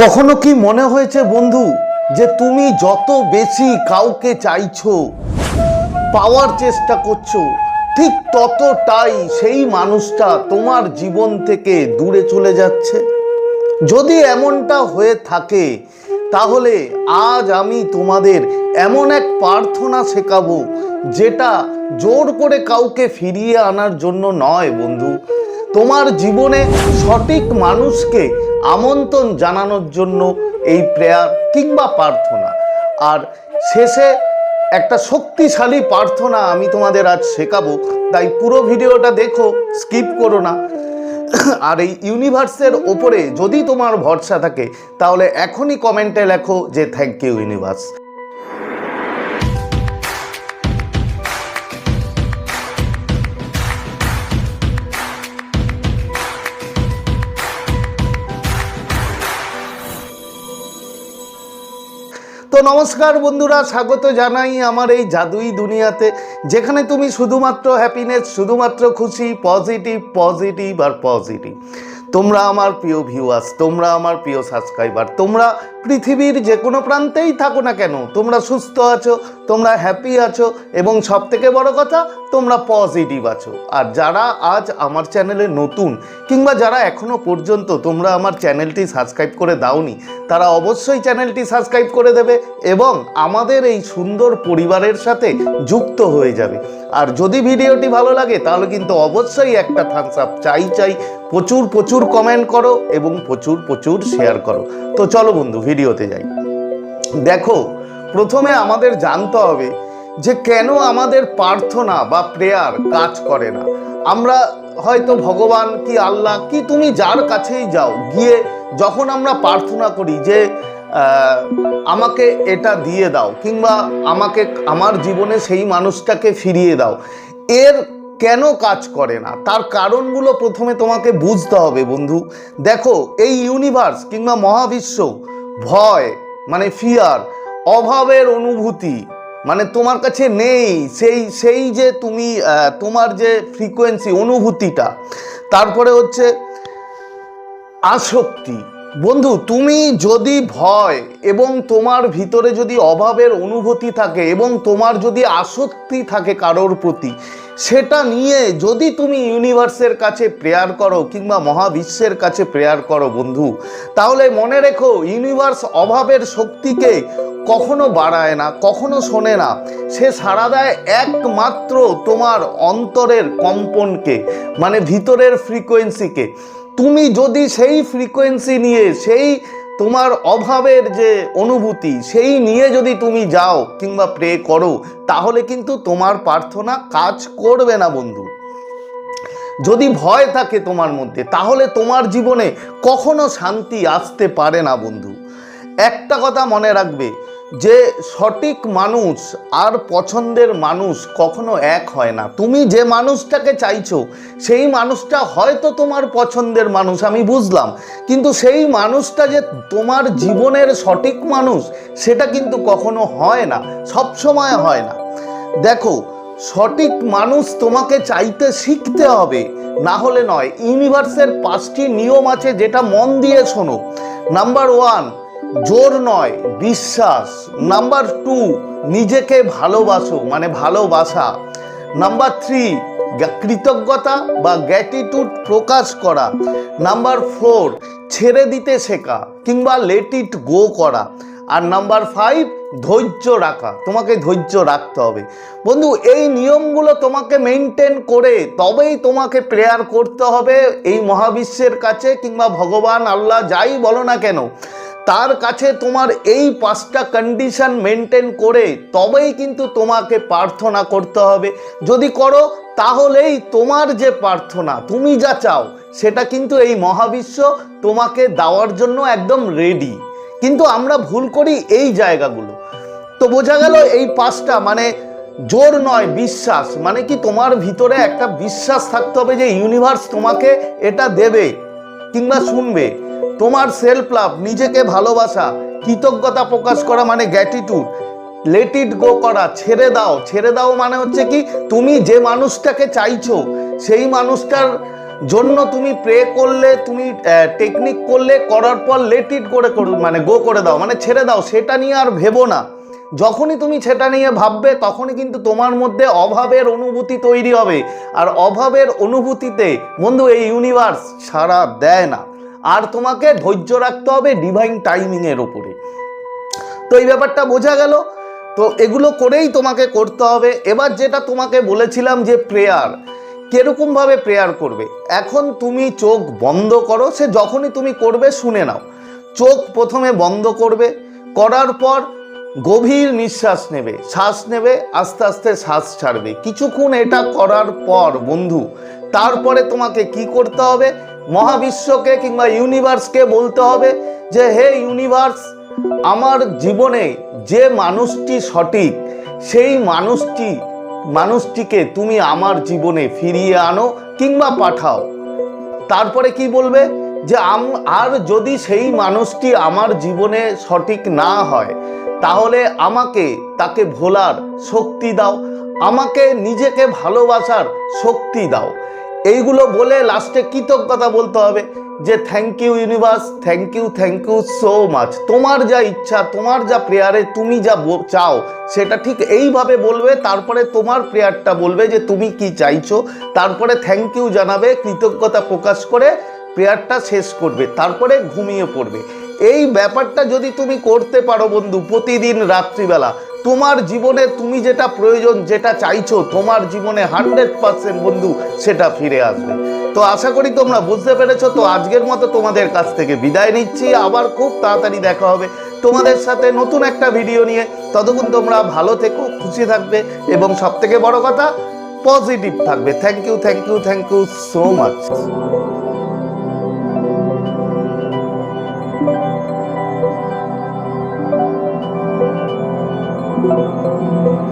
কখনো কি মনে হয়েছে বন্ধু যে তুমি যত বেশি কাউকে চাইছো, পাওয়ার চেষ্টা করছো, ঠিক ততটাই সেই মানুষটা তোমার জীবন থেকে দূরে চলে যাচ্ছে? যদি এমনটা হয়ে থাকে তাহলে আজ আমি তোমাদের এমন এক প্রার্থনা শেখাবো যেটা জোর করে কাউকে ফিরিয়ে আনার জন্য নয় বন্ধু, তোমার জীবনে সঠিক মানুষকে আমন্ত্রণ জানানোর জন্য এই প্রেয়ার কিংবা প্রার্থনা। আর শেষে একটা শক্তিশালী প্রার্থনা আমি তোমাদের আজ শেখাবো, তাই পুরো ভিডিওটা দেখো, স্কিপ করো না। আর এই ইউনিভার্সের ওপরে যদি তোমার ভরসা থাকে তাহলে এখনই কমেন্টে লেখো যে থ্যাংক ইউ ইউনিভার্স। তো নমস্কার বন্ধুরা, স্বাগত জানাই আমার এই জাদুই দুনিয়াতে, যেখানে তুমি শুধুমাত্র হ্যাপিনেস, শুধুমাত্র খুশি, পজিটিভ পজিটিভ আর পজিটিভ। তোমরা আমার প্রিয় ভিউয়ার্স, তোমরা আমার প্রিয় সাবস্ক্রাইবার, তোমরা পৃথিবীর যে কোনো প্রান্তেই থাকো না কেন, তোমরা সুস্থ আছো, তোমরা হ্যাপি আছো এবং সবথেকে বড় কথা তোমরা পজিটিভ আছো। আর যারা আজ আমার চ্যানেলে নতুন কিংবা যারা এখনো পর্যন্ত তোমরা আমার চ্যানেলটি সাবস্ক্রাইব করে দাওনি, তারা অবশ্যই চ্যানেলটি সাবস্ক্রাইব করে দেবে এবং আমাদের এই সুন্দর পরিবারের সাথে যুক্ত হয়ে যাবে। আর যদি ভিডিওটি ভালো লাগে তাহলে কিন্তু অবশ্যই একটা থামস আপ চাই, প্রচুর প্রচুর কমেন্ট করো এবং প্রচুর প্রচুর শেয়ার করো। তো চলো বন্ধু ভিডিওতে যাই। দেখো, প্রথমে আমাদের জানতে হবে যে কেন আমাদের প্রার্থনা বা প্রেয়ার কাজ করে না। আমরা হয়তো ভগবান কি আল্লাহ কি তুমি যার কাছেই যাও, গিয়ে যখন আমরা প্রার্থনা করি যে আমাকে এটা দিয়ে দাও কিংবা আমাকে আমার জীবনে সেই মানুষটাকে ফিরিয়ে দাও, এর কেন কাজ করে না তার কারণগুলো প্রথমে তোমাকে বুঝতে হবে বন্ধু। দেখো, এই ইউনিভার্স কিংবা মহাবিশ্ব ভয় মানে ফিয়ার, অভাবের অনুভূতি মানে তোমার কাছে নেই, সেই যে তুমি তোমার যে ফ্রিকোয়েন্সি অনুভূতিটা, তারপরে হচ্ছে আসক্তি। বন্ধু, তুমি যদি ভয় এবং তোমার ভিতরে যদি অভাবের অনুভূতি থাকে এবং তোমার যদি আসক্তি থাকে কারোর প্রতি, সেটা নিয়ে যদি তুমি ইউনিভার্সের কাছে প্রেয়ার করো কিংবা মহাবিশ্বের কাছে প্রেয়ার করো বন্ধু, তাহলে মনে রেখো ইউনিভার্স অভাবের শক্তিকে কখনো বাড়ায় না, কখনো শোনে না। সে সাড়া দেয় একমাত্র তোমার অন্তরের কম্পনকে, মানে ভিতরের ফ্রিকোয়েন্সিকে। তুমি যদি সেই ফ্রিকোয়েন্সি নিয়ে, সেই তোমার অভাবের যে অনুভূতি সেই নিয়ে যদি তুমি যাও কিংবা প্রে করো, তাহলে কিন্তু তোমার প্রার্থনা কাজ করবে না বন্ধু। যদি ভয় থাকে তোমার মধ্যে, তাহলে তোমার জীবনে কখনো শান্তি আসতে পারে না বন্ধু। একটা কথা মনে রাখবে যে সঠিক মানুষ আর পছন্দের মানুষ কখনো এক হয় না। তুমি যে মানুষটাকে চাইছো সেই মানুষটা হয়তো তোমার পছন্দের মানুষ, আমি বুঝলাম, কিন্তু সেই মানুষটা যে তোমার জীবনের সঠিক মানুষ সেটা কিন্তু কখনো হয় না, সবসময় হয় না। দেখো, সঠিক মানুষ তোমাকে চাইতে শিখতে হবে, না হলে নয়। ইউনিভার্সের 5টি নিয়ম আছে, যেটা মন দিয়ে শোনো। নাম্বার 1, জোর নয়, বিশ্বাস। নাম্বার 2, নিজেকে ভালোবাসো মানে ভালোবাসা। নাম্বার 3, কৃতজ্ঞতা বা গ্র্যাটিটিউড প্রকাশ করা। নাম্বার 4, ছেড়ে দিতে শেখা কিংবা লেট ইট গো করা। আর নাম্বার 5, ধৈর্য রাখা। তোমাকে ধৈর্য রাখতে হবে বন্ধু। এই নিয়মগুলো তোমাকে মেনটেন করে তবেই তোমাকে প্রেয়ার করতে হবে এই মহাবিশ্বের কাছে কিংবা ভগবান আল্লাহ যাই বলো না কেন, তার কাছে তোমার এই 5টা কন্ডিশন মেনটেন করে তবেই কিন্তু তোমাকে প্রার্থনা করতে হবে। যদি করো তাহলেই তোমার যে প্রার্থনা, তুমি যা চাও, সেটা কিন্তু এই মহাবিশ্ব তোমাকে দেওয়ার জন্য একদম রেডি। কিন্তু আমরা ভুল করি এই জায়গাগুলো। তো বোঝা গেল এই 5টা, মানে জোর নয়, বিশ্বাস মানে কি তোমার ভিতরে একটা বিশ্বাস থাকতে হবে যে ইউনিভার্স তোমাকে এটা দেবে কিংবা শুনবে। তোমার সেলফ লাভ, নিজেকে ভালোবাসা, কৃতজ্ঞতা প্রকাশ করা মানে গ্র্যাটিটিউড, লেট ইট গো করা, ছেড়ে দাও। ছেড়ে দাও মানে হচ্ছে কি, তুমি যে মানুষটাকে চাইছো সেই মানুষটার জন্য তুমি প্রে করলে, তুমি টেকনিক করলে, করার পর লেট ইট করে মানে গো করে দাও, মানে ছেড়ে দাও, সেটা নিয়ে আর ভেবো না। যখনই তুমি সেটা নিয়ে ভাববে তখনই কিন্তু তোমার মধ্যে অভাবের অনুভূতি তৈরি হবে। আর অভাবের অনুভূতিতে বন্ধু এই ইউনিভার্স সাড়া দেয় না। আর তোমাকে ধৈর্য রাখতে হবে ডিভাইন টাইমিংয়ের ওপরে। তো এই ব্যাপারটা বোঝা গেল। তো এগুলো করেই তোমাকে করতে হবে। এবার যেটা তোমাকে বলেছিলাম যে প্রেয়ার, কিরকমভাবে প্রেয়ার করবে। এখন তুমি চোখ বন্ধ করো, সে যখনই তুমি করবে শুনে নাও। চোখ প্রথমে বন্ধ করবে, করার পর গভীর নিঃশ্বাস নেবে, শ্বাস নেবে, আস্তে আস্তে শ্বাস ছাড়বে। কিছুক্ষণ এটা করার পর বন্ধু তারপরে তোমাকে কি করতে হবে, মহাবিশ্বকে কিংবা ইউনিভার্সকে বলতে হবে যে হে ইউনিভার্স, আমার জীবনে যে মানুষটি সঠিক সেই মানুষটিকে তুমি আমার জীবনে ফিরিয়ে আনো কিংবা পাঠাও। তারপরে কি বলবে যে আর যদি সেই মানুষটি আমার জীবনে সঠিক না হয় তাহলে আমাকে তাকে ভোলার শক্তি দাও, আমাকে নিজেকে ভালোবাসার শক্তি দাও। এইগুলো বলে লাস্টে কৃতজ্ঞতা বলতে হবে যে thank you universe, thank you so much. তোমার যা ইচ্ছা, তোমার যা প্রেয়ারে তুমি যা চাও সেটা ঠিক এইভাবে বলবে। তারপরে তোমার প্রেয়ারটা বলবে যে তুমি কি চাইছো, তারপরে থ্যাংক ইউ জানাবে, কৃতজ্ঞতা প্রকাশ করে প্রেয়ারটা শেষ করবে, তারপরে ঘুমিয়ে পড়বে। এই ব্যাপারটা যদি তুমি করতে পারো বন্ধু প্রতিদিন রাত্রিবেলা, তোমার জীবনে তুমি যেটা প্রয়োজন, যেটা চাইছো, তোমার জীবনে 100% বন্ধু সেটা ফিরে আসবে। তো আশা করি তোমরা বুঝতে পেরেছো। তো আজকের মতো তোমাদের কাছ থেকে বিদায় নিচ্ছি। আবার খুব তাড়াতাড়ি দেখা হবে তোমাদের সাথে নতুন একটা ভিডিও নিয়ে। ততক্ষণ তোমরা ভালো থেকো, খুশি থাকবে এবং সবথেকে বড় কথা পজিটিভ থাকবে। Thank you so much.